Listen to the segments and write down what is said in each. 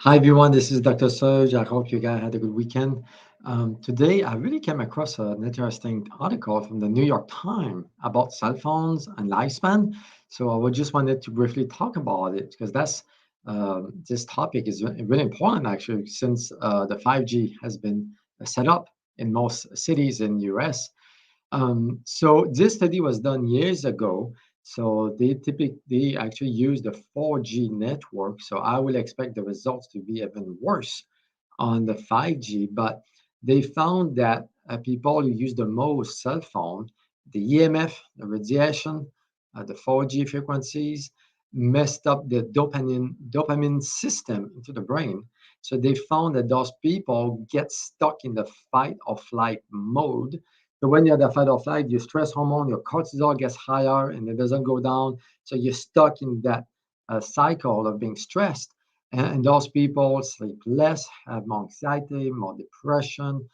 Hi everyone, this is Dr. Serge. I hope you guys had a good weekend. Today, I really came across an interesting article from the New York Times about cell phones and lifespan. So I would just wanted to briefly talk about it because this topic is really important actually since the 5G has been set up in most cities in US. So this study was done years ago. So they actually use the 4G network. So I will expect the results to be even worse on the 5G. But they found that people who use the most cell phone, the EMF, the radiation, the 4G frequencies messed up the dopamine system into the brain. So they found that those people get stuck in the fight or flight mode. So when you're at the fight or flight, your stress hormone, your cortisol gets higher and it doesn't go down. So you're stuck in that cycle of being stressed. And those people sleep less, have more anxiety, more depression,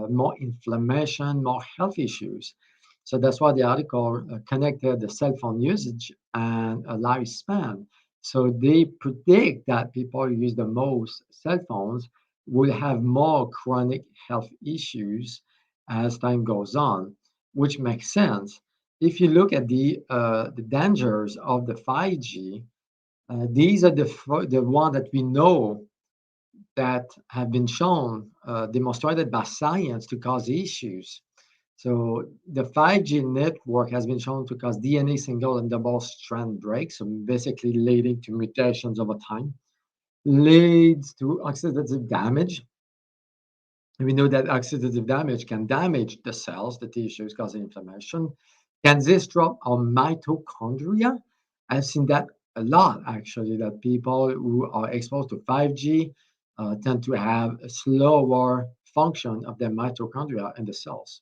more inflammation, more health issues. So that's why the article connected the cell phone usage and a lifespan. So they predict that people who use the most cell phones will have more chronic health issues as time goes on, which makes sense. If you look at the dangers of the 5G, these are the one that we know that have been shown, demonstrated by science to cause issues. So the 5G network has been shown to cause DNA single and double strand breaks, so basically leading to mutations over time, leads to oxidative damage. And we know that oxidative damage can damage the cells, the tissues, causing inflammation. Can this drop our mitochondria? I've seen that a lot actually, that people who are exposed to 5G tend to have a slower function of their mitochondria in the cells.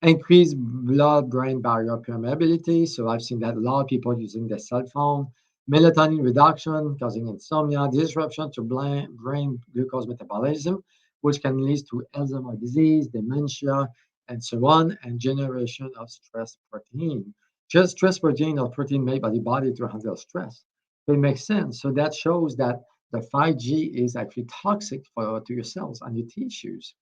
Increased blood-brain barrier permeability. So I've seen that a lot of people using their cell phone. Melatonin reduction causing insomnia, disruption to brain glucose metabolism, which can lead to Alzheimer's disease, dementia, and so on, and generation of stress protein. Just stress protein or protein made by the body to handle stress. So it makes sense. So that shows that the 5G is actually toxic to your cells and your tissues.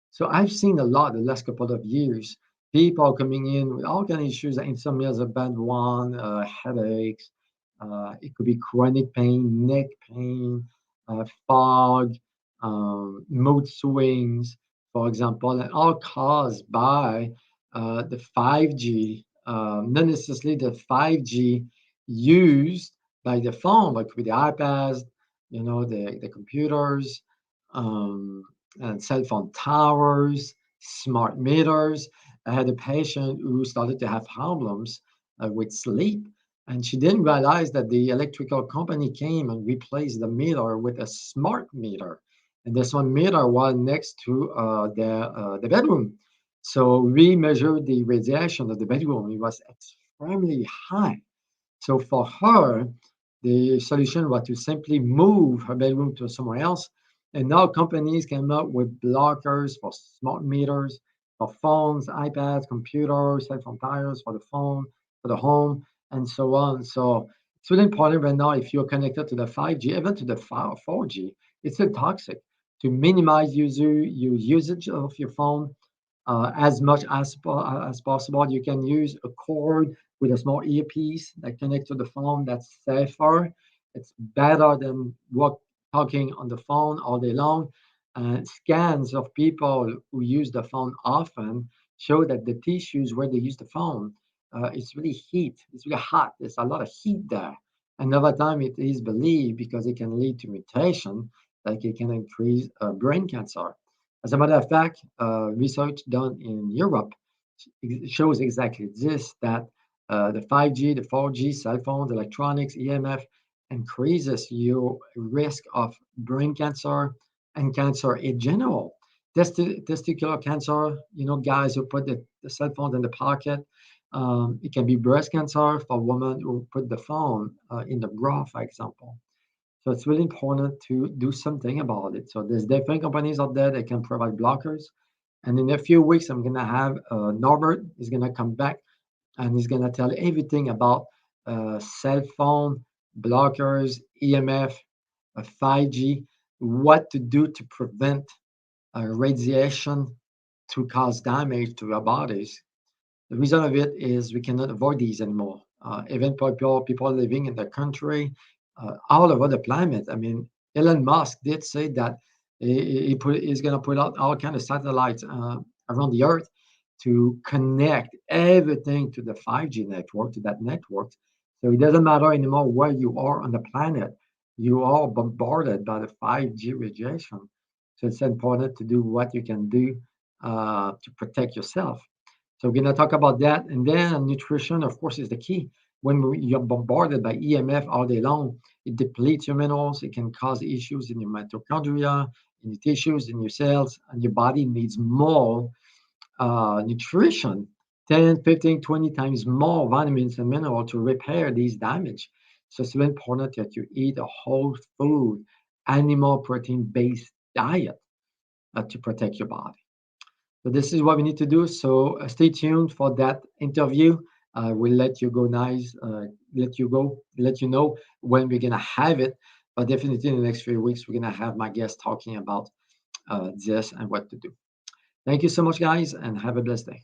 So I've seen a lot the last couple of years, people coming in with all kind of issues, insomnia is a bad one, headaches, it could be chronic pain, neck pain, fog, mood swings, for example, and all caused by the 5G, not necessarily the 5G used by the phone, but with the iPads, the computers, um, and cell phone towers, smart meters. I had a patient who started to have problems with sleep, and she didn't realize that the electrical company came and replaced the meter with a smart meter. And this one meter was next to the bedroom. So we measured the radiation of the bedroom. It was extremely high. So for her, the solution was to simply move her bedroom to somewhere else. And now companies came up with blockers for smart meters, for phones, iPads, computers, cell phone tires for the phone, for the home, and so on. So it's really important right now if you're connected to the 5G, even to the 4G, it's still toxic. To minimize your usage of your phone, as much as possible. You can use a cord with a small earpiece that connects to the phone. That's safer. It's better than talking on the phone all day long. Scans of people who use the phone often show that the tissues where they use the phone, it's really heat. It's really hot. There's a lot of heat there. And over time, it is believed because it can lead to mutation, like it can increase brain cancer. As a matter of fact, research done in Europe shows exactly this, that the 5G, the 4G, cell phones, electronics, EMF increases your risk of brain cancer and cancer in general. Testicular cancer, guys who put the cell phone in the pocket. It can be breast cancer for women who put the phone in the bra, for example. So it's really important to do something about it. So there's different companies out there that can provide blockers. And in a few weeks, I'm gonna have Norbert. He's gonna come back and he's gonna tell everything about cell phone blockers, EMF, 5G. what to do to prevent radiation to cause damage to our bodies. The reason of it is we cannot avoid these anymore. Even people living in the country, all over the planet. I mean, Elon Musk did say that he's going to put out all kind of satellites around the Earth to connect everything to the 5G network, to that network. So it doesn't matter anymore where you are on the planet. You are bombarded by the 5G radiation. So it's important to do what you can do to protect yourself. So we're going to talk about that. And then nutrition, of course, is the key. You're bombarded by EMF all day long, it depletes your minerals. It can cause issues in your mitochondria, in your tissues, in your cells, and your body needs more nutrition, 10, 15, 20 times more vitamins and minerals to repair these damage. So it's very important that you eat a whole food, animal protein based diet to protect your body. So this is what we need to do. So stay tuned for that interview. We'll let you go nice, let you know when we're gonna have it. But definitely in the next few weeks, we're gonna have my guest talking about this and what to do. Thank you so much, guys, and have a blessed day.